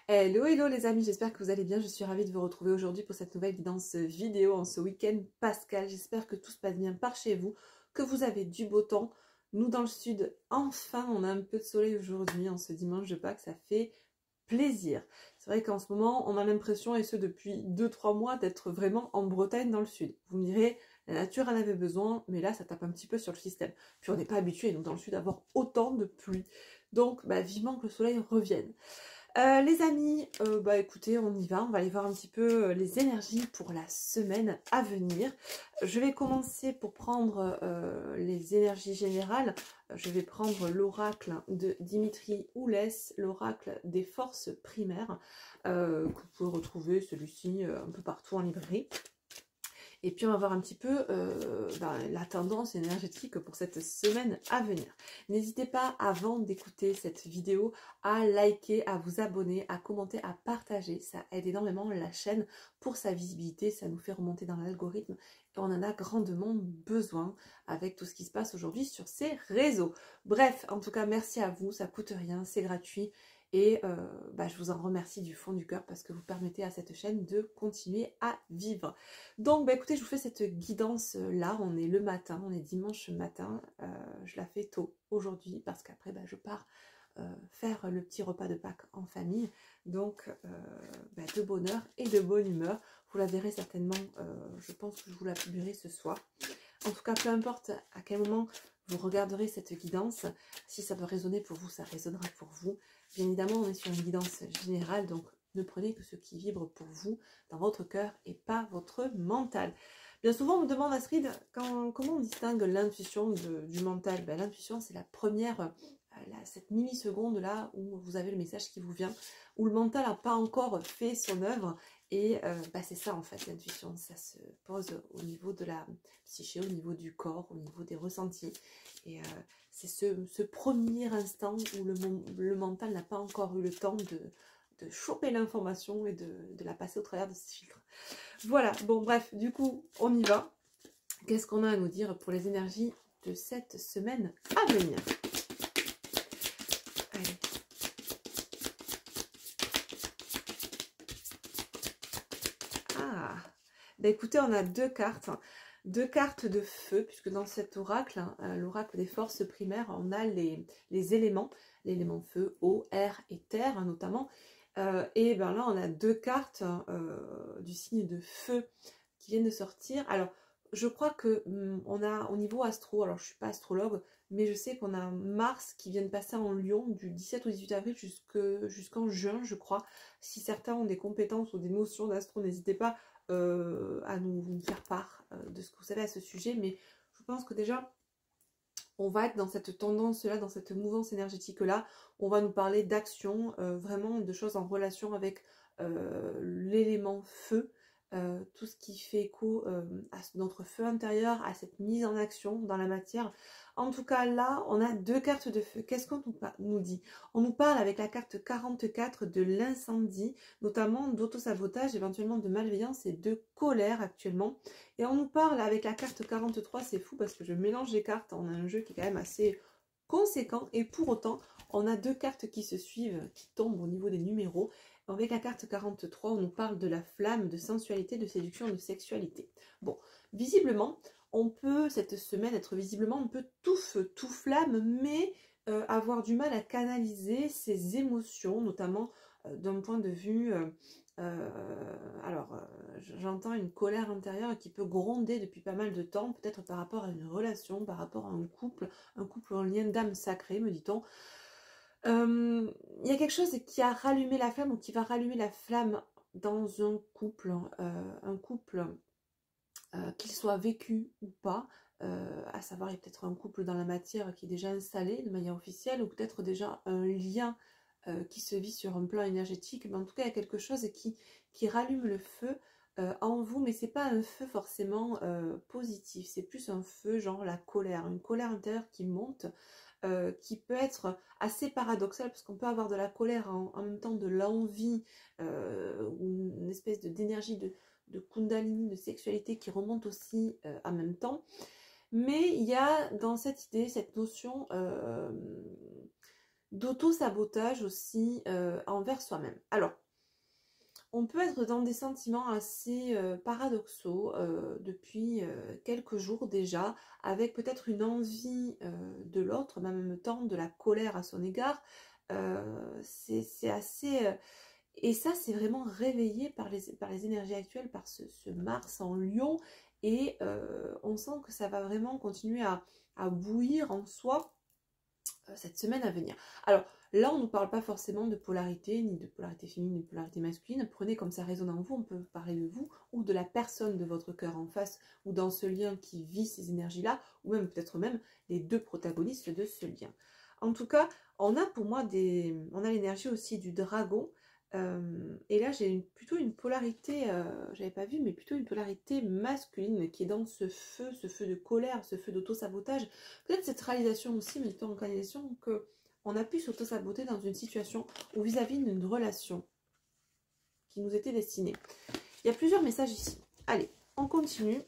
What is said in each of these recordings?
Hello, hello les amis, j'espère que vous allez bien. Je suis ravie de vous retrouver aujourd'hui pour cette nouvelle guidance vidéo en ce week-end pascal. J'espère que tout se passe bien par chez vous, que vous avez du beau temps. Nous dans le sud, enfin, on a un peu de soleil aujourd'hui, en ce dimanche de Pâques, ça fait plaisir. C'est vrai qu'en ce moment, on a l'impression, et ce depuis 2-3 mois, d'être vraiment en Bretagne dans le sud. Vous me direz, la nature en avait besoin, mais là, ça tape un petit peu sur le système. Puis on n'est pas habitué, nous, dans le sud, à avoir autant de pluie. Donc, vivement que le soleil revienne. Les amis, écoutez, on y va, on va aller voir un petit peu les énergies pour la semaine à venir. Je vais commencer pour prendre les énergies générales. Je vais prendre l'oracle de Dimitri Oulès, l'oracle des forces primaires, que vous pouvez retrouver celui-ci un peu partout en librairie. Et puis on va voir un petit peu la tendance énergétique pour cette semaine à venir. N'hésitez pas, avant d'écouter cette vidéo, à liker, à vous abonner, à commenter, à partager. Ça aide énormément la chaîne pour sa visibilité, ça nous fait remonter dans l'algorithme. Et on en a grandement besoin avec tout ce qui se passe aujourd'hui sur ces réseaux. Bref, en tout cas, merci à vous, ça coûte rien, c'est gratuit. Et je vous en remercie du fond du cœur parce que vous permettez à cette chaîne de continuer à vivre. Donc écoutez, je vous fais cette guidance là, on est le matin, on est dimanche matin, je la fais tôt aujourd'hui parce qu'après je pars faire le petit repas de Pâques en famille, donc de bonne heure et de bonne humeur. Vous la verrez certainement, je pense que je vous la publierai ce soir. En tout cas, peu importe à quel moment vous regarderez cette guidance, si ça peut résonner pour vous, ça résonnera pour vous. Bien évidemment, on est sur une guidance générale, donc ne prenez que ce qui vibre pour vous, dans votre cœur et pas votre mental. Bien souvent, on me demande, Astrid, comment on distingue l'intuition du mental? L'intuition, c'est la première, cette milliseconde là où vous avez le message qui vous vient, où le mental n'a pas encore fait son œuvre. Et c'est ça en fait l'intuition, ça se pose au niveau de la psyché, au niveau du corps, au niveau des ressentis. Et c'est ce premier instant où le mental n'a pas encore eu le temps de choper l'information et de la passer au travers de ce filtre. Voilà, bon bref, du coup, on y va. Qu'est-ce qu'on a à nous dire pour les énergies de cette semaine à venir? Allez. Ah, écoutez, on a deux cartes de feu, puisque dans cet oracle, l'oracle des forces primaires, on a les éléments, l'élément feu, eau, air et terre notamment. Et là, on a deux cartes du signe de feu qui viennent de sortir. Alors, je crois que on a au niveau astro, alors je ne suis pas astrologue, mais je sais qu'on a Mars qui vient de passer en Lion du 17 au 18 avril jusqu'en juin, je crois. Si certains ont des compétences ou des notions d'astro, n'hésitez pas à nous faire part de ce que vous savez à ce sujet. Mais je pense que déjà, on va être dans cette tendance-là, dans cette mouvance énergétique-là. On va nous parler d'action, vraiment de choses en relation avec l'élément feu, tout ce qui fait écho à notre feu intérieur, à cette mise en action dans la matière. En tout cas, là, on a deux cartes de feu. Qu'est-ce qu'on nous dit? On nous parle avec la carte 44 de l'incendie, notamment d'autosabotage, éventuellement de malveillance et de colère actuellement. Et on nous parle avec la carte 43, c'est fou parce que je mélange les cartes, on a un jeu qui est quand même assez conséquent. Et pour autant, on a deux cartes qui se suivent, qui tombent au niveau des numéros. Avec la carte 43, on nous parle de la flamme, de sensualité, de séduction, de sexualité. Bon, visiblement, on peut, cette semaine, être visiblement un peu tout feu, tout flamme, mais avoir du mal à canaliser ses émotions, notamment d'un point de vue... j'entends une colère intérieure qui peut gronder depuis pas mal de temps, peut-être par rapport à une relation, par rapport à un couple en lien d'âme sacrée, me dit-on. Il y a quelque chose qui a rallumé la flamme ou qui va rallumer la flamme dans un couple qu'il soit vécu ou pas, à savoir il y a peut-être un couple dans la matière qui est déjà installé de manière officielle ou peut-être déjà un lien qui se vit sur un plan énergétique, mais en tout cas il y a quelque chose qui rallume le feu en vous, mais c'est pas un feu forcément positif, c'est plus un feu genre la colère, une colère intérieure qui monte, qui peut être assez paradoxale parce qu'on peut avoir de la colère en même temps de l'envie ou une espèce d'énergie de kundalini, de sexualité qui remonte aussi en même temps. Mais il y a dans cette idée, cette notion d'auto-sabotage aussi envers soi-même. Alors, on peut être dans des sentiments assez paradoxaux depuis quelques jours déjà, avec peut-être une envie de l'autre, mais en même temps de la colère à son égard. C'est assez... et ça, c'est vraiment réveillé par les énergies actuelles, par ce Mars en Lion. Et on sent que ça va vraiment continuer à bouillir en soi cette semaine à venir. Alors là, on ne parle pas forcément de polarité, ni de polarité féminine, ni de polarité masculine. Prenez comme ça résonne en vous, on peut parler de vous, ou de la personne de votre cœur en face, ou dans ce lien qui vit ces énergies-là, ou même peut-être même les deux protagonistes de ce lien. En tout cas, on a pour moi on a l'énergie aussi du dragon. Et là, j'ai plutôt une polarité, j'avais pas vu, mais plutôt une polarité masculine qui est dans ce feu de colère, ce feu d'auto-sabotage. Peut-être cette réalisation aussi, mais plutôt en réalisation qu'on a pu s'auto-saboter dans une situation ou vis-à-vis d'une relation qui nous était destinée. Il y a plusieurs messages ici. Allez, on continue.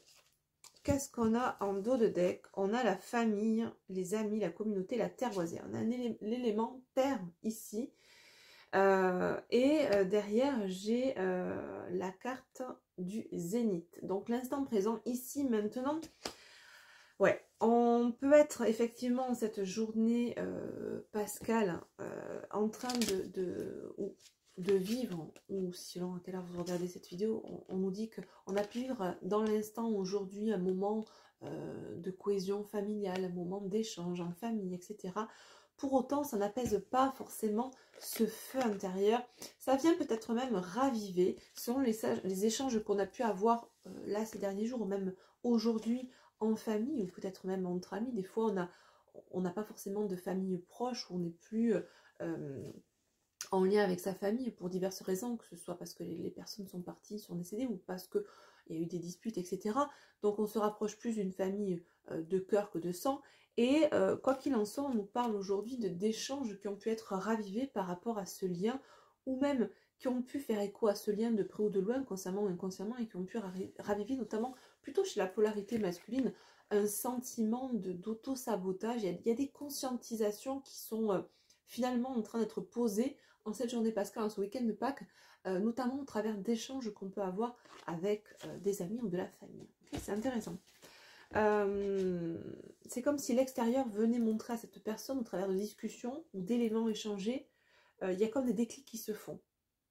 Qu'est-ce qu'on a en dos de deck? On a la famille, les amis, la communauté, la terre voisine. On a l'élément terre ici. Derrière, j'ai la carte du zénith. Donc l'instant présent, ici, maintenant. Ouais, on peut être effectivement cette journée pascale en train de vivre, ou selon à quelle heure vous regardez cette vidéo, on nous dit qu'on a pu vivre dans l'instant aujourd'hui un moment de cohésion familiale, un moment d'échange en famille, etc. Pour autant, ça n'apaise pas forcément ce feu intérieur. Ça vient peut-être même raviver, selon les échanges qu'on a pu avoir là ces derniers jours, ou même aujourd'hui en famille, ou peut-être même entre amis. Des fois, on n'a pas forcément de famille proche, où on n'est plus en lien avec sa famille pour diverses raisons, que ce soit parce que les personnes sont parties, sont décédées, ou parce qu'il y a eu des disputes, etc. Donc on se rapproche plus d'une famille de cœur que de sang. Et quoi qu'il en soit, on nous parle aujourd'hui d'échanges qui ont pu être ravivés par rapport à ce lien, ou même qui ont pu faire écho à ce lien de près ou de loin, consciemment ou inconsciemment, et qui ont pu raviver notamment, plutôt chez la polarité masculine, un sentiment d'auto-sabotage. Il y a des conscientisations qui sont finalement en train d'être posées en cette journée pascale, en ce week-end de Pâques, notamment au travers d'échanges qu'on peut avoir avec des amis ou de la famille. Okay, c'est intéressant. C'est comme si l'extérieur venait montrer à cette personne, au travers de discussions ou d'éléments échangés, il y a comme des déclics qui se font.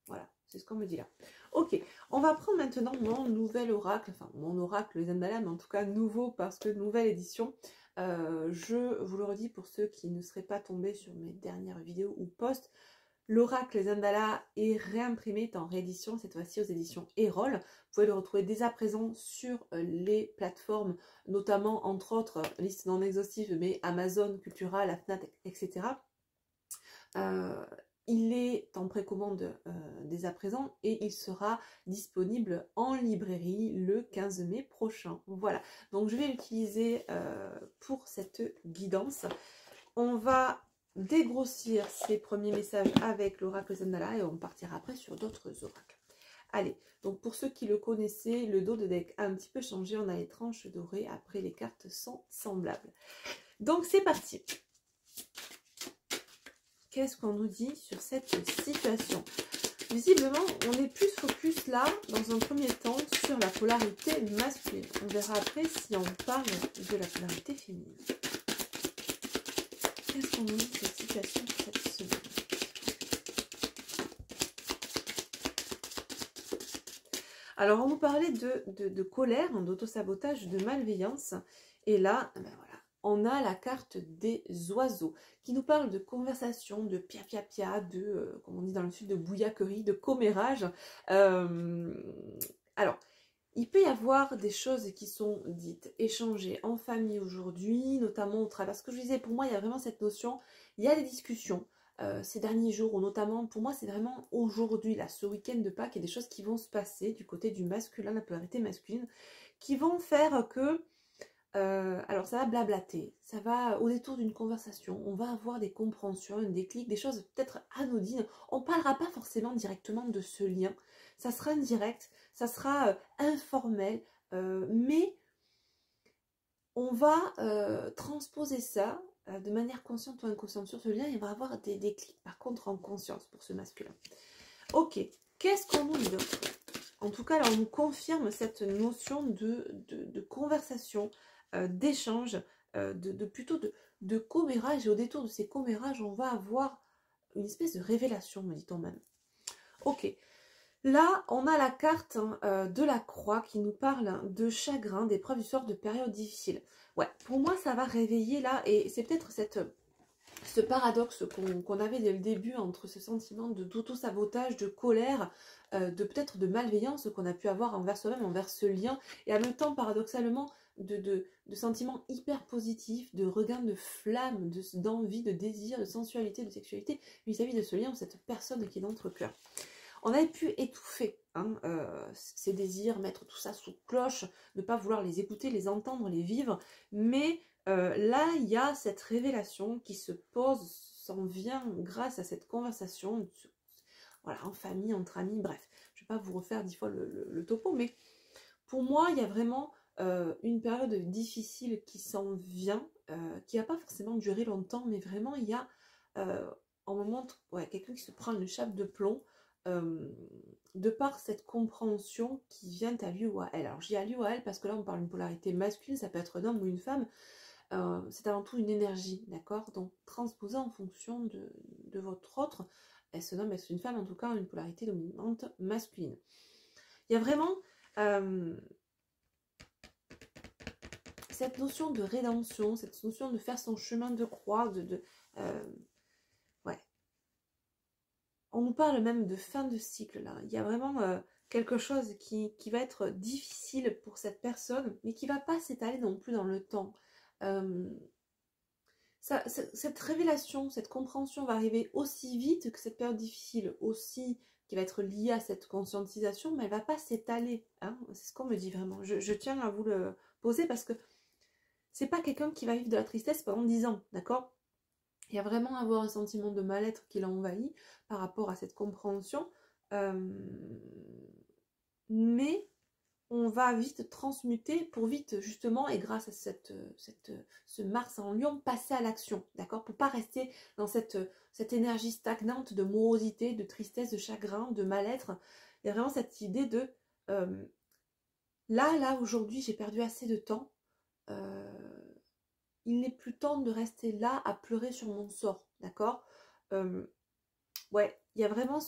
Voilà, c'est ce qu'on me dit là. Ok, on va prendre maintenant mon nouvel oracle, enfin mon oracle Zendala, mais en tout cas nouveau parce que nouvelle édition. Je vous le redis pour ceux qui ne seraient pas tombés sur mes dernières vidéos ou posts, l'oracle Zendala est réimprimé, est en réédition, cette fois-ci aux éditions Erol. Vous pouvez le retrouver dès à présent sur les plateformes, notamment entre autres, liste non exhaustive, mais Amazon, Cultura, la Fnac, etc. Il est en précommande dès à présent et il sera disponible en librairie le 15 mai prochain. Voilà, donc je vais l'utiliser pour cette guidance. On va dégrossir ces premiers messages avec l'oracle Zendala et on partira après sur d'autres oracles. Allez, donc pour ceux qui le connaissaient, le dos de deck a un petit peu changé, on a les tranches dorées, après les cartes sont semblables. Donc c'est parti. Qu'est-ce qu'on nous dit sur cette situation? Visiblement, on est plus focus là, dans un premier temps, sur la polarité masculine. On verra après si on parle de la polarité féminine. Qu'est-ce qu'on nous dit de cette situation cette semaine? Alors, on nous parlait de colère, d'auto-sabotage, de malveillance. Et là, ben voilà, on a la carte des oiseaux qui nous parle de conversation, de pia-pia-pia, comme on dit dans le sud, de bouillaquerie, de commérage. Alors, il peut y avoir des choses qui sont dites, échangées en famille aujourd'hui, notamment au travers. Ce que je disais, pour moi, il y a vraiment cette notion, il y a des discussions ces derniers jours, ou notamment, pour moi, c'est vraiment aujourd'hui, là, ce week-end de Pâques, il y a des choses qui vont se passer du côté du masculin, la polarité masculine, qui vont faire que, alors ça va blablater, ça va au détour d'une conversation, on va avoir des compréhensions, un déclic, des choses peut-être anodines, on ne parlera pas forcément directement de ce lien, ça sera indirect, ça sera informel, mais on va transposer ça de manière consciente ou inconsciente sur ce lien, il va avoir des déclics par contre en conscience pour ce masculin. Ok, qu'est-ce qu'on nous dit d'autre? En tout cas, là, on nous confirme cette notion de conversation, d'échange, plutôt de commérage. Et au détour de ces commérages, on va avoir une espèce de révélation, me dit-on même. Ok, là, on a la carte de la croix qui nous parle de chagrin, d'épreuves du sort, de périodes difficiles. Ouais, pour moi, ça va réveiller là, et c'est peut-être ce paradoxe qu'on avait dès le début entre ce sentiment d'auto-sabotage, de colère, peut-être de malveillance qu'on a pu avoir envers soi-même, envers ce lien, et en même temps, paradoxalement, de sentiments hyper positifs, de regain de flamme, d'envie, de désir, de sensualité, de sexualité vis-à-vis de ce lien ou cette personne qui est dans notre cœur. On avait pu étouffer ces désirs, mettre tout ça sous cloche, ne pas vouloir les écouter, les entendre, les vivre, mais là, il y a cette révélation qui se pose, s'en vient grâce à cette conversation, voilà, en famille, entre amis, bref. Je ne vais pas vous refaire 10 fois le topo, mais pour moi, il y a vraiment une période difficile qui s'en vient, qui n'a pas forcément duré longtemps, mais vraiment, il y a un moment, quelqu'un qui se prend une chape de plomb, de par cette compréhension qui vient à lui ou à elle. Alors, je dis à lui ou à elle parce que là, on parle d'une polarité masculine, ça peut être un homme ou une femme. C'est avant tout une énergie, d'accord? Donc, transposée en fonction de votre autre, est-ce un homme, est-ce une femme, en tout cas, une polarité dominante masculine. Il y a vraiment cette notion de rédemption, cette notion de faire son chemin de croix, on nous parle même de fin de cycle, là. Il y a vraiment quelque chose qui va être difficile pour cette personne, mais qui ne va pas s'étaler non plus dans le temps. Cette révélation, cette compréhension va arriver aussi vite que cette période difficile, aussi qui va être liée à cette conscientisation, mais elle ne va pas s'étaler. Hein, c'est ce qu'on me dit vraiment. Je tiens à vous le poser parce que c'est pas quelqu'un qui va vivre de la tristesse pendant 10 ans, d'accord? Il y a vraiment avoir un sentiment de mal-être qui l'a envahi par rapport à cette compréhension. Mais on va vite transmuter pour vite, justement, et grâce à ce Mars en Lion, passer à l'action, d'accord? Pour pas rester dans cette énergie stagnante de morosité, de tristesse, de chagrin, de mal-être. Il y a vraiment cette idée de là, aujourd'hui, j'ai perdu assez de temps. Il n'est plus temps de rester là à pleurer sur mon sort, d'accord? Ouais, il y a vraiment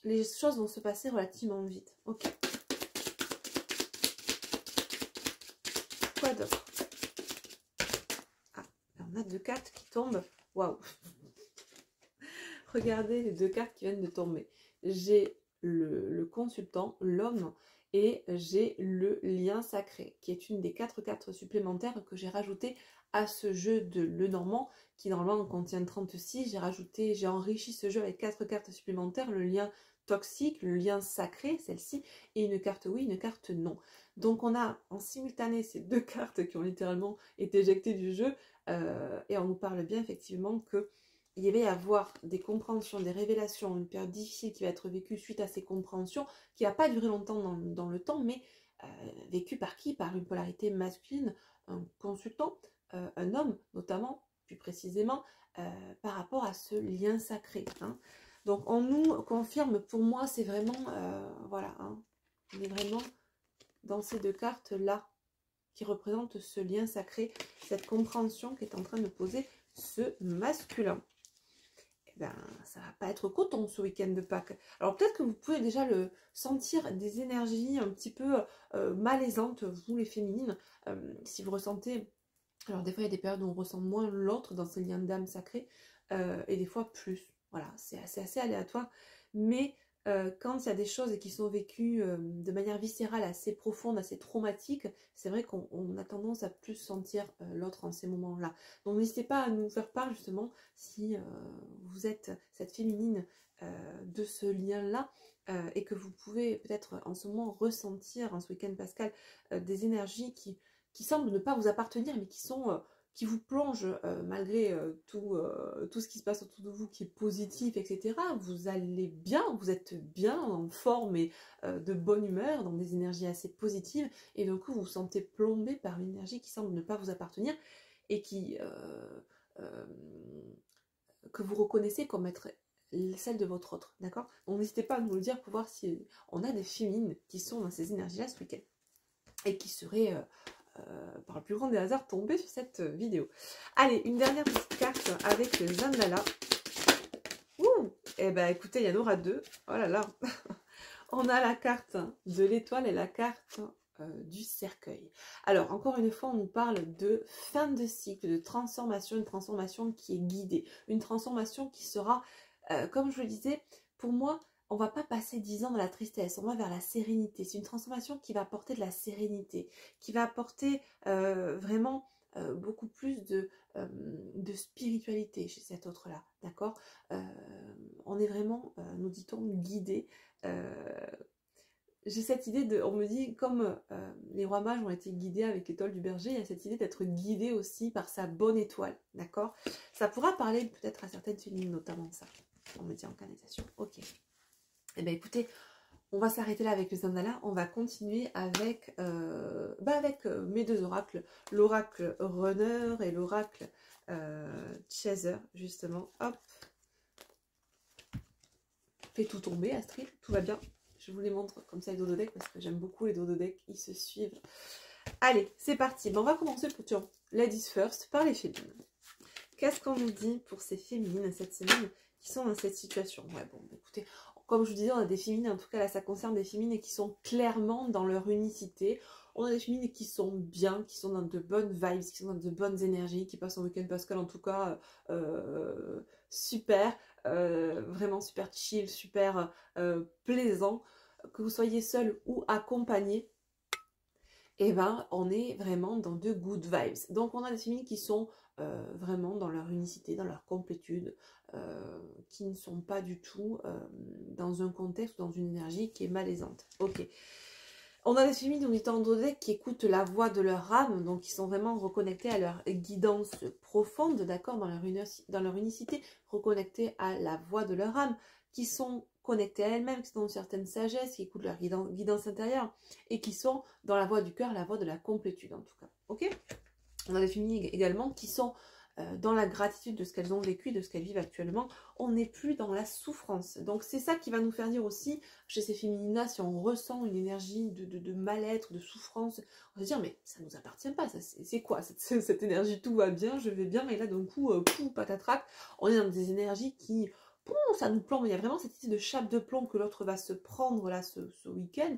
les choses vont se passer relativement vite. Ok. Quoi d'autre? Ah, on a 2 cartes qui tombent. Waouh! Regardez les 2 cartes qui viennent de tomber. J'ai le consultant, l'homme, et j'ai le lien sacré, qui est une des 4 cartes supplémentaires que j'ai rajoutées à ce jeu de Lenormand, qui normalement contient 36. J'ai enrichi ce jeu avec 4 cartes supplémentaires, le lien toxique, le lien sacré, celle-ci, et une carte oui, une carte non. Donc on a en simultané ces 2 cartes qui ont littéralement été éjectées du jeu, et on nous parle bien effectivement que il va y avoir des compréhensions, des révélations, une période difficile qui va être vécue suite à ces compréhensions, qui n'a pas duré longtemps dans le temps, mais vécue par qui? Par une polarité masculine, un consultant, un homme notamment, plus précisément, par rapport à ce lien sacré. Hein. Donc on nous confirme, pour moi c'est vraiment, voilà, hein, on est vraiment dans ces 2 cartes-là, qui représentent ce lien sacré, cette compréhension qui est en train de poser ce masculin. Ben, ça va pas être coton ce week-end de Pâques. Alors peut-être que vous pouvez déjà le sentir des énergies un petit peu malaisantes, vous les féminines, si vous ressentez, alors des fois il y a des périodes où on ressent moins l'autre dans ce lien d'âme sacré, et des fois plus, voilà, c'est assez aléatoire, mais quand il y a des choses qui sont vécues de manière viscérale, assez profonde, assez traumatique, c'est vrai qu'on a tendance à plus sentir l'autre en ces moments-là. Donc n'hésitez pas à nous faire part justement si vous êtes cette féminine de ce lien-là, et que vous pouvez peut-être en ce moment ressentir en ce week-end pascal des énergies qui semblent ne pas vous appartenir, mais qui vous plongent malgré tout ce qui se passe autour de vous qui est positif, etc. Vous allez bien, vous êtes bien, en forme et de bonne humeur, dans des énergies assez positives, et d'un coup vous vous sentez plombé par une énergie qui semble ne pas vous appartenir et qui que vous reconnaissez comme être celle de votre autre, d'accord? Donc n'hésitez pas à nous le dire pour voir si on a des féminines qui sont dans ces énergies-là ce week-end et qui seraient, par le plus grand des hasards, tombées sur cette vidéo. Allez, une dernière petite carte avec Zandala. Ouh! Eh ben écoutez, il y en aura deux. Oh là là! On a la carte de l'étoile et la carte du cercueil. Alors, encore une fois, on nous parle de fin de cycle, de transformation, une transformation qui est guidée, une transformation qui sera, comme je vous le disais, pour moi, on ne va pas passer 10 ans dans la tristesse, on va vers la sérénité. C'est une transformation qui va apporter de la sérénité, qui va apporter vraiment beaucoup plus de spiritualité chez cet autre-là, d'accord? On est vraiment, nous dit-on, guidé. J'ai cette idée de, on me dit, comme les rois mages ont été guidés avec l'étoile du berger, il y a cette idée d'être guidé aussi par sa bonne étoile, d'accord? Ça pourra parler peut-être à certaines féminines, notamment ça, on me dit en canalisation. Ok. Eh bien écoutez, on va s'arrêter là avec le Zandala, on va continuer avec, mes deux oracles, l'oracle Runner et l'oracle Chaser, justement. Hop. Fais tout tomber, Astrid, tout va bien. Je vous les montre comme ça les dodo decks parce que j'aime beaucoup les dodo decks, ils se suivent. Allez, c'est parti. On va commencer pour Ladies First par les féminines. Qu'est-ce qu'on nous dit pour ces féminines cette semaine qui sont dans cette situation? Ouais, bon, écoutez, comme je vous disais, on a des féminines, en tout cas là ça concerne des féminines qui sont clairement dans leur unicité. On a des féminines qui sont bien, qui sont dans de bonnes vibes, qui sont dans de bonnes énergies, qui passent un week-end pascal en tout cas super, vraiment super chill, super plaisant. Que vous soyez seul ou accompagné, et ben on est vraiment dans de good vibes. Donc on a des féminines qui sont vraiment dans leur unicité, dans leur complétude, qui ne sont pas du tout dans un contexte ou dans une énergie qui est malaisante. Ok. On a des féminines on est en deck qui écoutent la voix de leur âme, donc qui sont vraiment reconnectés à leur guidance profonde, d'accord, dans leur unicité, reconnectés à la voix de leur âme, qui sont connectées à elles-mêmes, qui ont une certaine sagesse, qui écoutent leur guidance intérieure, et qui sont dans la voix du cœur, la voix de la complétude en tout cas. Ok. On a des féminines également qui sont dans la gratitude de ce qu'elles ont vécu, de ce qu'elles vivent actuellement. On n'est plus dans la souffrance. Donc c'est ça qui va nous faire dire aussi, chez ces féminines-là, si on ressent une énergie de mal-être, de souffrance, on va se dire, mais ça ne nous appartient pas, c'est quoi cette énergie? Tout va bien, je vais bien, et là d'un coup, patatrac, on est dans des énergies qui, ça nous plombe. Il y a vraiment cette idée de chape de plomb que l'autre va se prendre là ce week-end,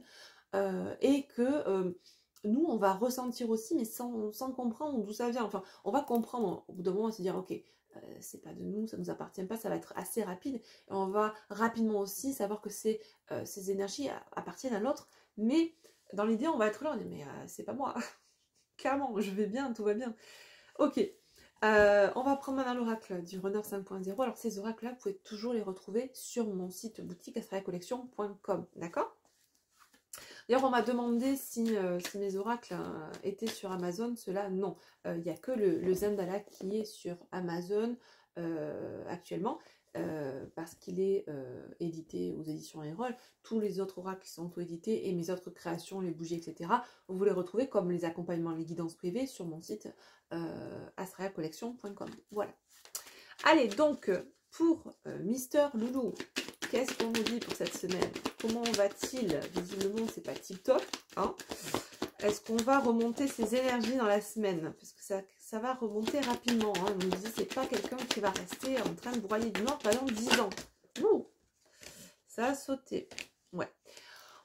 et que... nous, on va ressentir aussi, mais sans comprendre d'où ça vient. Enfin, on va comprendre au bout d'un moment, on va se dire, ok, c'est pas de nous, ça nous appartient pas, ça va être assez rapide. Et on va rapidement aussi savoir que ces énergies appartiennent à l'autre, mais dans l'idée, on va être là, on dit, mais c'est pas moi. Clairement, je vais bien, tout va bien. Ok, on va prendre maintenant l'oracle du Runner 5.0. Alors, ces oracles-là, vous pouvez toujours les retrouver sur mon site boutique astraliacollection.com, d'accord? D'ailleurs, on m'a demandé si mes oracles étaient sur Amazon. Cela, non. Il n'y a que le Zandala qui est sur Amazon actuellement, parce qu'il est édité aux éditions Erol. Tous les autres oracles sont auto-édités et mes autres créations, les bougies, etc., vous les retrouvez comme les accompagnements, les guidances privées sur mon site astraliacollection.com. Voilà. Allez, donc, pour Mister Loulou, qu'est-ce qu'on nous dit pour cette semaine? Comment va-t-il? Visiblement, c'est pas tip-top. Hein. Est-ce qu'on va remonter ses énergies dans la semaine? Parce que ça va remonter rapidement. Hein. On nous dit c'est pas quelqu'un qui va rester en train de broyer du noir pendant 10 ans. Ouh, ça a sauté. Ouais.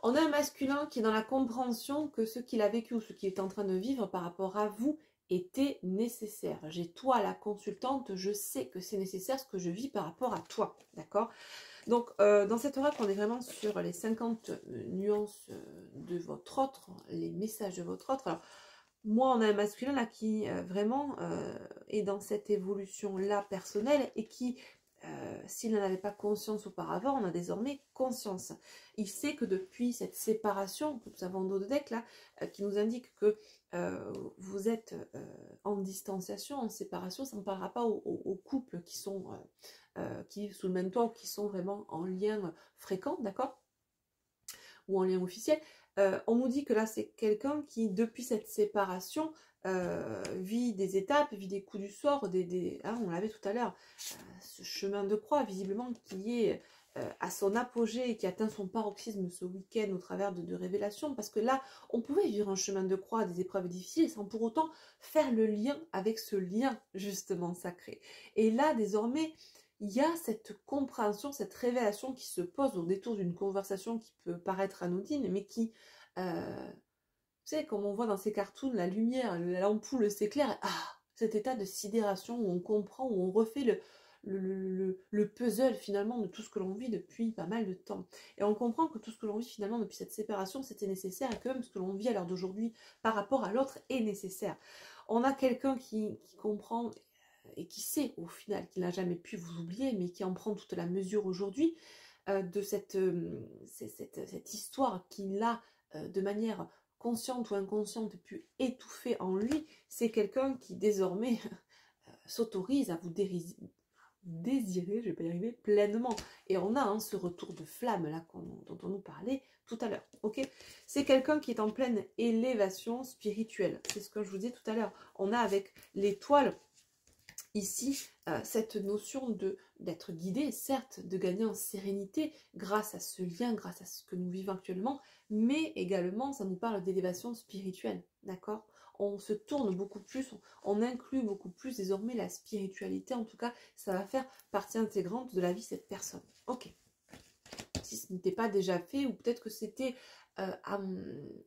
On a un masculin qui est dans la compréhension que ce qu'il a vécu ou ce qu'il est en train de vivre par rapport à vous était nécessaire. J'ai toi la consultante, je sais que c'est nécessaire ce que je vis par rapport à toi. D'accord? Donc, dans cette oracle, on est vraiment sur les 50 nuances de votre autre, les messages de votre autre. Alors, moi, on a un masculin là qui vraiment est dans cette évolution-là personnelle et qui, s'il n'en avait pas conscience auparavant, on a désormais conscience. Il sait que depuis cette séparation que nous avons dans le deck là, qui nous indique que vous êtes en distanciation, en séparation, ça ne parlera pas aux couples qui sont... qui vivent sous le même toit ou qui sont vraiment en lien fréquent, d'accord? ou en lien officiel. On nous dit que là, c'est quelqu'un qui, depuis cette séparation, vit des étapes, vit des coups du sort, on l'avait tout à l'heure, ce chemin de croix, visiblement, qui est à son apogée et qui atteint son paroxysme ce week-end au travers de révélations, parce que là, on pouvait vivre un chemin de croix, des épreuves difficiles, sans pour autant faire le lien avec ce lien, justement, sacré. Et là, désormais, il y a cette compréhension, cette révélation qui se pose au détour d'une conversation qui peut paraître anodine, mais qui, tu sais, comme on voit dans ces cartoons, la lumière, l'ampoule s'éclaire, cet état de sidération où on comprend, où on refait le puzzle finalement de tout ce que l'on vit depuis pas mal de temps. Et on comprend que tout ce que l'on vit finalement depuis cette séparation, c'était nécessaire, et que même ce que l'on vit à l'heure d'aujourd'hui par rapport à l'autre est nécessaire. On a quelqu'un qui comprend et qui sait au final qu'il n'a jamais pu vous oublier, mais qui en prend toute la mesure aujourd'hui de cette histoire qu'il a de manière consciente ou inconsciente pu étouffer en lui. C'est quelqu'un qui désormais s'autorise à vous désirer, je vais pas y arriver, pleinement. Et on a ce retour de flamme là dont on nous parlait tout à l'heure. Ok, c'est quelqu'un qui est en pleine élévation spirituelle. C'est ce que je vous disais tout à l'heure. On a avec l'étoile ici cette notion d'être guidé, certes, de gagner en sérénité grâce à ce lien, grâce à ce que nous vivons actuellement, mais également ça nous parle d'élévation spirituelle, d'accord? On se tourne beaucoup plus, on inclut beaucoup plus désormais la spiritualité, en tout cas ça va faire partie intégrante de la vie de cette personne. Ok, si ce n'était pas déjà fait, ou peut-être que c'était à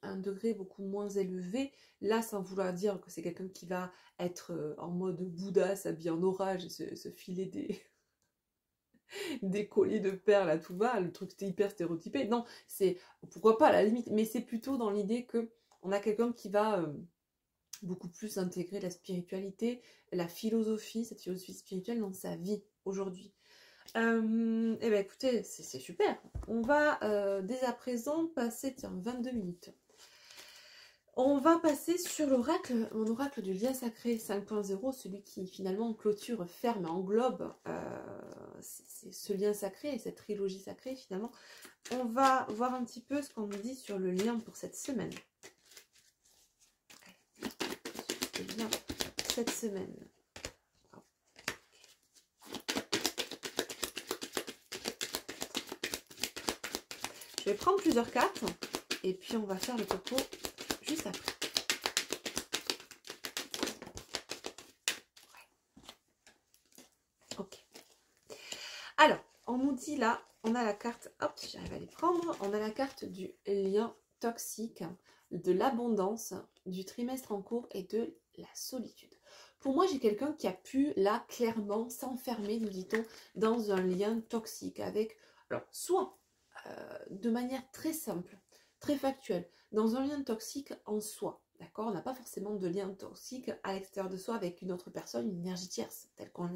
un degré beaucoup moins élevé, là sans vouloir dire que c'est quelqu'un qui va être en mode Bouddha, s'habiller en orage et se filer des colliers de perles à tout va, le truc c'était hyper stéréotypé, non, c'est pourquoi pas à la limite, mais c'est plutôt dans l'idée que on a quelqu'un qui va beaucoup plus intégrer la spiritualité, la philosophie, cette philosophie spirituelle dans sa vie aujourd'hui. Eh bien écoutez, c'est super. On va dès à présent passer, 22 minutes. On va passer sur l'oracle, mon oracle du lien sacré 5.0, celui qui finalement clôture, ferme, englobe ce lien sacré et cette trilogie sacrée finalement. On va voir un petit peu ce qu'on nous dit sur le lien pour cette semaine. Le lien cette semaine. Je vais prendre plusieurs cartes et puis on va faire le topo juste après. Ok. Alors, on nous dit là, on a la carte, hop, j'arrive à les prendre, on a la carte du lien toxique, de l'abondance, du trimestre en cours et de la solitude. Pour moi, j'ai quelqu'un qui a pu, là, clairement s'enfermer, nous dit-on, dans un lien toxique avec, alors, soit de manière très simple, très factuelle, dans un lien toxique en soi, d'accord? On n'a pas forcément de lien toxique à l'extérieur de soi avec une autre personne, une énergie tierce, telle qu'on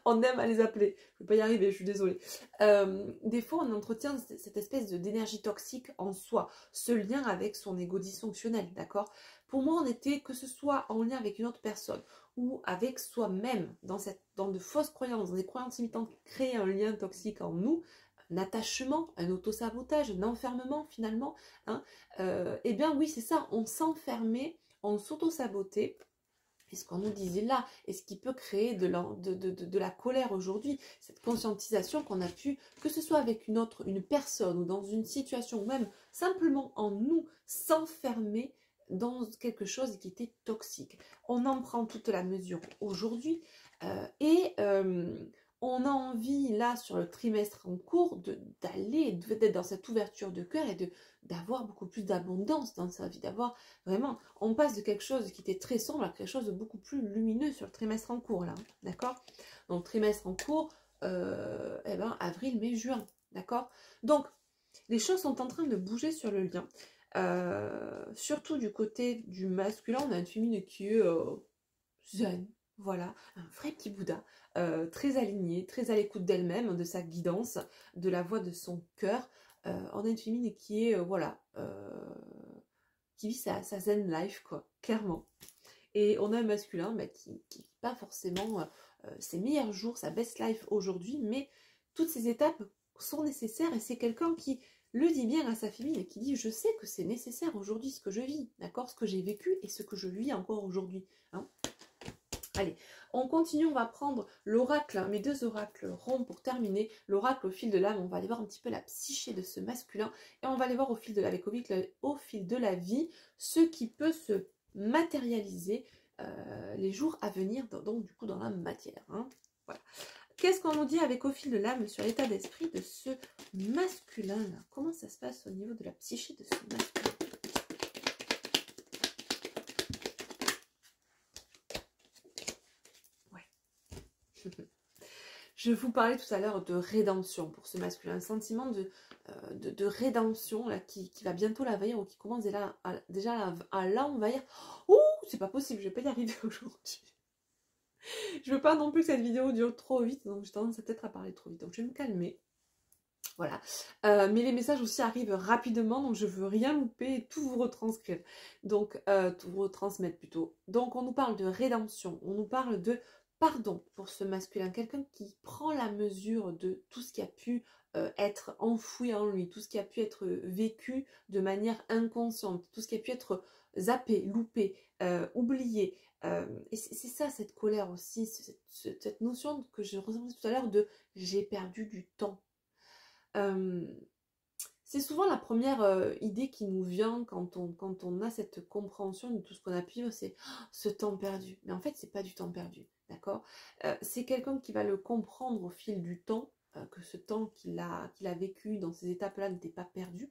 on aime à les appeler. Je ne vais pas y arriver, je suis désolée. Des fois, on entretient cette espèce d'énergie toxique en soi, ce lien avec son ego dysfonctionnel, d'accord? Pour moi, on était, que ce soit en lien avec une autre personne ou avec soi-même, dans de fausses croyances, dans des croyances limitantes qui créent un lien toxique en nous, un attachement, un autosabotage, un enfermement finalement, hein, eh bien oui, c'est ça, on s'enfermait, on s'auto-sabotait. Et ce qu'on nous disait là, et ce qui peut créer de la colère aujourd'hui, cette conscientisation qu'on a pu, que ce soit avec une personne ou dans une situation, ou même simplement en nous, s'enfermer dans quelque chose qui était toxique. On en prend toute la mesure aujourd'hui et on a envie là sur le trimestre en cours d'être dans cette ouverture de cœur et d'avoir beaucoup plus d'abondance dans sa vie, d'avoir vraiment, on passe de quelque chose qui était très sombre à quelque chose de beaucoup plus lumineux sur le trimestre en cours là, d'accord? Donc trimestre en cours, avril, mai, juin, d'accord? Donc les choses sont en train de bouger sur le lien. Surtout du côté du masculin, on a une féminine qui est zen, voilà, un vrai petit Bouddha, très alignée, très à l'écoute d'elle-même, de sa guidance, de la voix de son cœur. On a une féminine qui est, qui vit sa zen life, quoi, clairement. Et on a un masculin qui vit pas forcément ses meilleurs jours, sa best life aujourd'hui, mais toutes ces étapes sont nécessaires et c'est quelqu'un qui le dit bien à sa famille et qui dit je sais que c'est nécessaire aujourd'hui ce que je vis, d'accord, ce que j'ai vécu et ce que je vis encore aujourd'hui. Hein. Allez, on continue, on va prendre l'oracle, mes deux oracles ronds pour terminer. L'oracle au fil de l'âme, on va aller voir un petit peu la psyché de ce masculin et on va aller voir au fil de la, au fil de la vie ce qui peut se matérialiser les jours à venir, donc du coup dans la matière. Hein. Voilà. Qu'est-ce qu'on nous dit avec au fil de l'âme sur l'état d'esprit de ce masculin-là? Comment ça se passe au niveau de la psyché de ce masculin? Ouais. Je vous parlais tout à l'heure de rédemption pour ce masculin, un sentiment de rédemption là, qui va bientôt l'envahir ou qui commence déjà à l'envahir. Ouh, c'est pas possible, je vais pas y arriver aujourd'hui. Je veux pas non plus que cette vidéo dure trop vite, donc j'ai tendance peut-être à parler trop vite, donc je vais me calmer. Voilà. Mais les messages aussi arrivent rapidement, donc je veux rien louper et tout vous retranscrire. Donc, tout vous retransmettre plutôt. Donc, on nous parle de rédemption, on nous parle de pardon pour ce masculin, quelqu'un qui prend la mesure de tout ce qui a pu être enfoui en lui, tout ce qui a pu être vécu de manière inconsciente, tout ce qui a pu être zappé, loupé, oublié. Et c'est ça, cette colère aussi, cette notion que je ressentais tout à l'heure de « j'ai perdu du temps ». C'est souvent la première idée qui nous vient quand on a cette compréhension de tout ce qu'on a pu vivre, c'est oh, ce temps perdu. Mais en fait, c'est pas du temps perdu, d'accord? C'est quelqu'un qui va le comprendre au fil du temps, que ce temps qu'il a vécu dans ces étapes-là n'était pas perdu.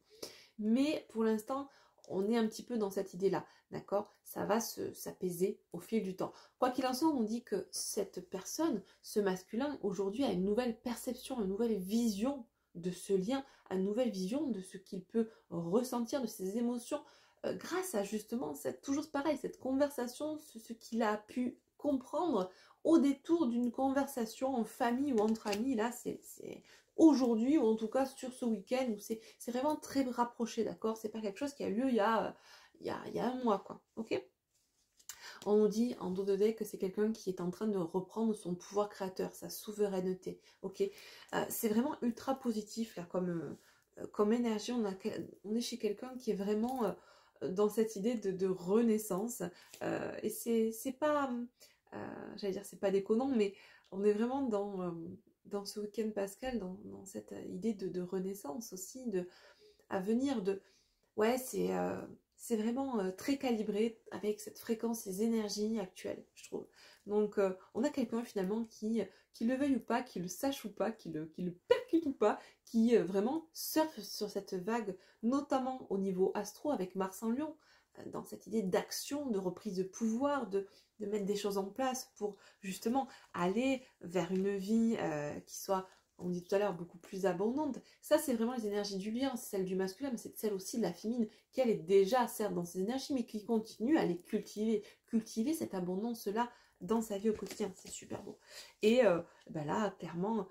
Mais pour l'instant, on est un petit peu dans cette idée-là, d'accord? Ça va s'apaiser au fil du temps. Quoi qu'il en soit, on dit que cette personne, ce masculin, aujourd'hui a une nouvelle perception, une nouvelle vision de ce lien, une nouvelle vision de ce qu'il peut ressentir, de ses émotions, grâce à justement, toujours pareil, cette conversation, ce qu'il a pu comprendre au détour d'une conversation en famille ou entre amis. Là, c'est aujourd'hui, ou en tout cas sur ce week-end, où c'est vraiment très rapproché, d'accord? C'est pas quelque chose qui a lieu il y a un mois, quoi, ok? On nous dit en dos de deck que c'est quelqu'un qui est en train de reprendre son pouvoir créateur, sa souveraineté, ok? C'est vraiment ultra positif, là, comme énergie. On est chez quelqu'un qui est vraiment dans cette idée de renaissance, et c'est pas, j'allais dire, c'est pas déconnant, mais on est vraiment dans ce week-end pascal, dans cette idée de renaissance aussi, à venir de... Ouais, c'est vraiment très calibré avec cette fréquence, ces énergies actuelles, je trouve. Donc, on a quelqu'un finalement qui le veuille ou pas, qui le sache ou pas, qui le percute ou pas, qui vraiment surfe sur cette vague, notamment au niveau astro avec Mars en Lion, dans cette idée d'action, de reprise de pouvoir, de mettre des choses en place pour justement aller vers une vie qui soit, on dit tout à l'heure, beaucoup plus abondante. Ça, c'est vraiment les énergies du lien, c'est celle du masculin, mais c'est celle aussi de la féminine, qui elle est déjà, certes, dans ses énergies, mais qui continue à les cultiver cette abondance-là dans sa vie au quotidien. C'est super beau. Et ben là, clairement,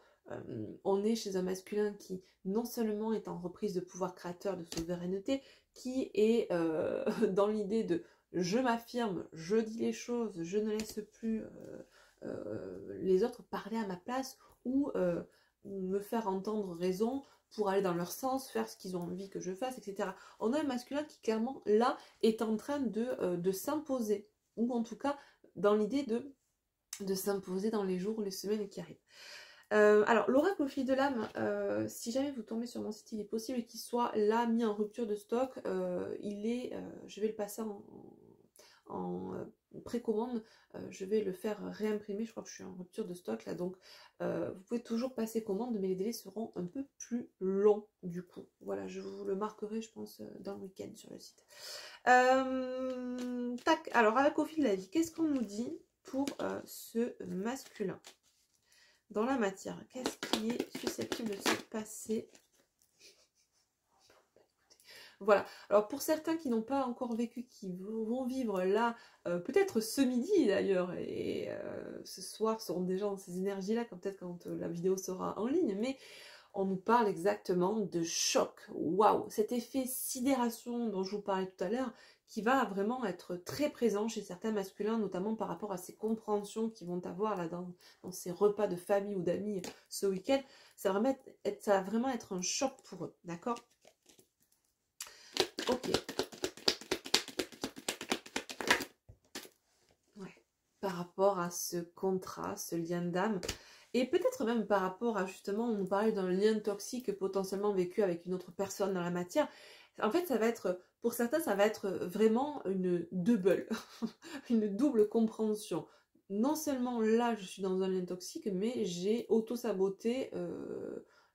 on est chez un masculin qui, non seulement est en reprise de pouvoir créateur, de souveraineté, qui est dans l'idée de je m'affirme, je dis les choses, je ne laisse plus les autres parler à ma place ou me faire entendre raison pour aller dans leur sens, faire ce qu'ils ont envie que je fasse, etc. On a un masculin qui clairement là est en train de s'imposer, ou en tout cas dans l'idée de s'imposer dans les jours ou les semaines qui arrivent. Alors, l'oracle au fil de l'âme, si jamais vous tombez sur mon site, il est possible qu'il soit là mis en rupture de stock. Je vais le passer en précommande, je vais le faire réimprimer, je crois que je suis en rupture de stock là, donc vous pouvez toujours passer commande, mais les délais seront un peu plus longs du coup. Voilà, je vous le marquerai, je pense, dans le week-end sur le site. Tac, alors avec au fil de la vie, qu'est-ce qu'on nous dit pour ce masculin dans la matière? Qu'est-ce qui est susceptible de se passer? Voilà, alors pour certains qui n'ont pas encore vécu, qui vont vivre là, peut-être ce midi d'ailleurs, et ce soir seront déjà dans ces énergies-là, peut-être quand la vidéo sera en ligne, mais on nous parle exactement de choc. Waouh, cet effet sidération dont je vous parlais tout à l'heure, qui va vraiment être très présent chez certains masculins, notamment par rapport à ces compréhensions qu'ils vont avoir là dans ces repas de famille ou d'amis ce week-end. Ça va vraiment être un choc pour eux, d'accord? Ok. Ouais. Par rapport à ce contrat, ce lien d'âme, et peut-être même par rapport à justement, on nous parlait d'un lien toxique potentiellement vécu avec une autre personne dans la matière. En fait, ça va être, pour certains, ça va être vraiment une double, une double compréhension. Non seulement là, je suis dans un lien toxique, mais j'ai auto-saboté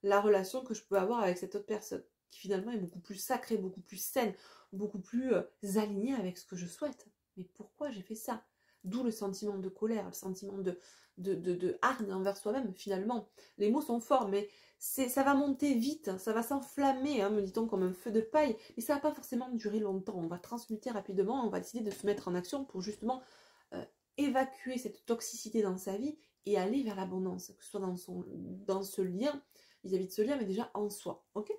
la relation que je peux avoir avec cette autre personne, qui finalement est beaucoup plus sacrée, beaucoup plus saine, beaucoup plus alignée avec ce que je souhaite. Mais pourquoi j'ai fait ça? D'où le sentiment de colère, le sentiment de hargne envers soi-même, finalement. Les mots sont forts, mais ça va monter vite, ça va s'enflammer, hein, me dit-on, comme un feu de paille, mais ça va pas forcément durer longtemps. On va transmuter rapidement, on va décider de se mettre en action pour justement évacuer cette toxicité dans sa vie et aller vers l'abondance, que ce soit dans ce lien, vis-à-vis de ce lien, mais déjà en soi, ok?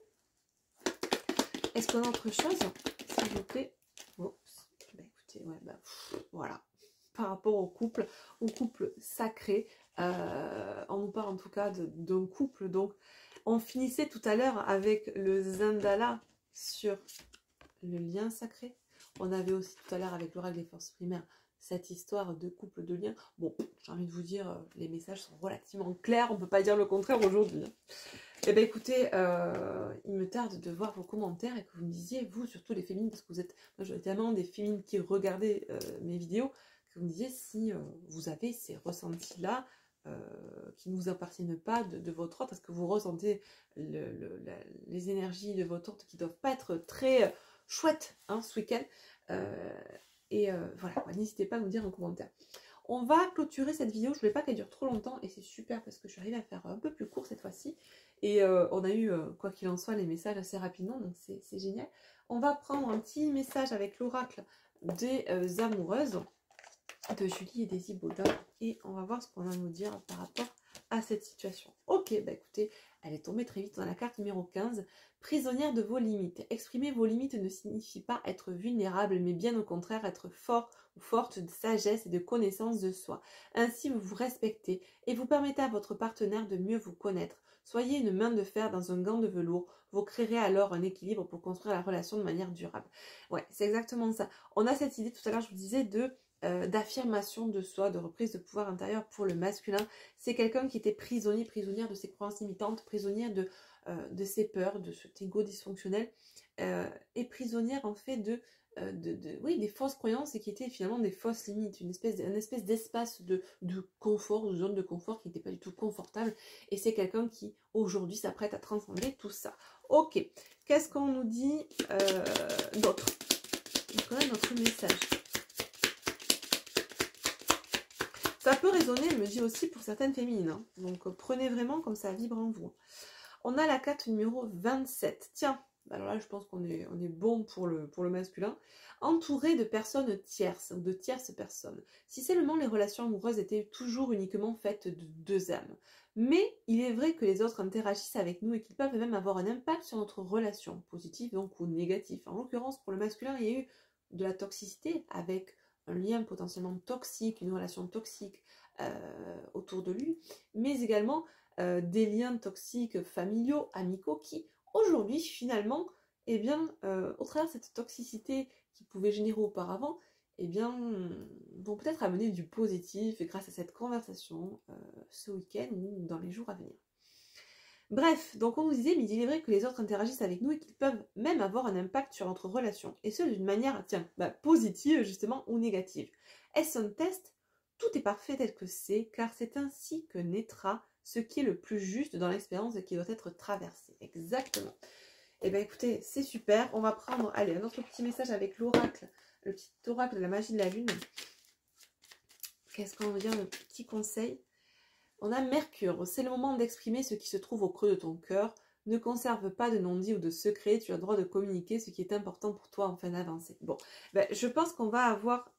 Est-ce qu'on a autre chose, s'il vous plaît? Oups. Bah, écoutez, ouais, voilà. Par rapport au couple sacré, on nous parle en tout cas d'un couple. Donc, on finissait tout à l'heure avec le Zendala sur le lien sacré. On avait aussi tout à l'heure avec l'oracle des forces primaires cette histoire de couple, de lien. Bon, j'ai envie de vous dire, les messages sont relativement clairs, on ne peut pas dire le contraire aujourd'hui. Eh bien écoutez, il me tarde de voir vos commentaires et que vous me disiez, vous, surtout les féminines, parce que vous êtes majoritairement des féminines qui regardez mes vidéos, que vous me disiez si vous avez ces ressentis-là qui ne vous appartiennent pas de votre autre. Est-ce que vous ressentez les énergies de votre autre qui ne doivent pas être très chouettes hein, ce week-end voilà, n'hésitez pas à nous dire en commentaire. On va clôturer cette vidéo, je ne voulais pas qu'elle dure trop longtemps et c'est super parce que je suis arrivée à faire un peu plus court cette fois-ci. Et on a eu, quoi qu'il en soit, les messages assez rapidement, donc c'est génial. On va prendre un petit message avec l'oracle des amoureuses de Julie et Daisy Baudin et on va voir ce qu'on a à nous dire par rapport à cette situation. Ok, bah écoutez, elle est tombée très vite dans la carte numéro 15. Prisonnière de vos limites. Exprimer vos limites ne signifie pas être vulnérable, mais bien au contraire être fort ou forte de sagesse et de connaissance de soi. Ainsi, vous vous respectez et vous permettez à votre partenaire de mieux vous connaître. Soyez une main de fer dans un gant de velours. Vous créerez alors un équilibre pour construire la relation de manière durable. Ouais, c'est exactement ça. On a cette idée, tout à l'heure je vous disais, d'affirmation de soi, de reprise de pouvoir intérieur pour le masculin. C'est quelqu'un qui était prisonnière de ses croyances limitantes, prisonnière de ses peurs, de cet ego dysfonctionnel, et prisonnière en fait oui, des fausses croyances et qui étaient finalement des fausses limites, une espèce d'espace de confort, de zone de confort qui n'était pas du tout confortable. Et c'est quelqu'un qui aujourd'hui s'apprête à transcender tout ça. Ok, qu'est-ce qu'on nous dit d'autre? Donc on a notre message. Ça peut résonner, me dit aussi, pour certaines féminines. Hein. Donc, prenez vraiment comme ça vibre en vous. On a la carte numéro 27. Tiens, alors là, je pense qu'on est bon pour le masculin. Entouré de personnes tierces, ou de tierces personnes. Si seulement les relations amoureuses étaient toujours uniquement faites de deux âmes. Mais il est vrai que les autres interagissent avec nous et qu'ils peuvent même avoir un impact sur notre relation, positive donc ou négative. En l'occurrence, pour le masculin, il y a eu de la toxicité avec un lien potentiellement toxique, une relation toxique autour de lui, mais également des liens toxiques familiaux, amicaux, qui aujourd'hui finalement, eh bien, au travers de cette toxicité qui pouvait générer auparavant, eh bien, vont peut-être amener du positif et grâce à cette conversation ce week-end ou dans les jours à venir. Bref, donc on nous disait, mais il est vrai que les autres interagissent avec nous et qu'ils peuvent même avoir un impact sur notre relation. Et ce, d'une manière, tiens, positive justement ou négative. Est-ce un test? Tout est parfait tel que c'est, car c'est ainsi que naîtra ce qui est le plus juste dans l'expérience qui doit être traversée. Exactement. Eh bien écoutez, c'est super. On va prendre, allez, un autre petit message avec l'oracle, le petit oracle de la magie de la lune. Qu'est-ce qu'on veut dire, le petit conseil? On a Mercure, c'est le moment d'exprimer ce qui se trouve au creux de ton cœur. Ne conserve pas de non-dit ou de secret, tu as le droit de communiquer ce qui est important pour toi en fin d'avancée. Bon, je pense qu'on va avoir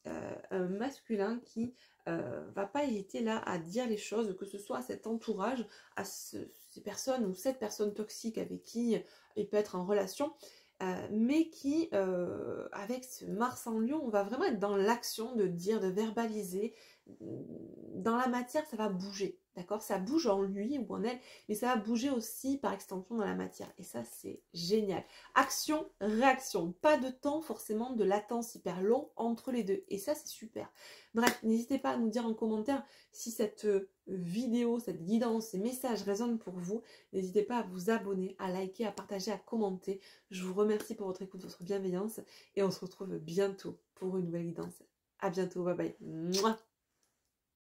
un masculin qui va pas hésiter là à dire les choses, que ce soit à cet entourage, à ces personnes ou cette personne toxique avec qui il peut être en relation. mais qui, avec ce Mars en Lion, on va vraiment être dans l'action de dire, de verbaliser. Dans la matière, ça va bouger, d'accord? Ça bouge en lui ou en elle, mais ça va bouger aussi par extension dans la matière. Et ça, c'est génial. Action, réaction. Pas de temps forcément de latence hyper long entre les deux. Et ça, c'est super. Bref, n'hésitez pas à nous dire en commentaire si cette vidéo, cette guidance, ces messages résonnent pour vous. N'hésitez pas à vous abonner, à liker, à partager, à commenter. Je vous remercie pour votre écoute, votre bienveillance. Et on se retrouve bientôt pour une nouvelle guidance. À bientôt, bye bye. Mouah.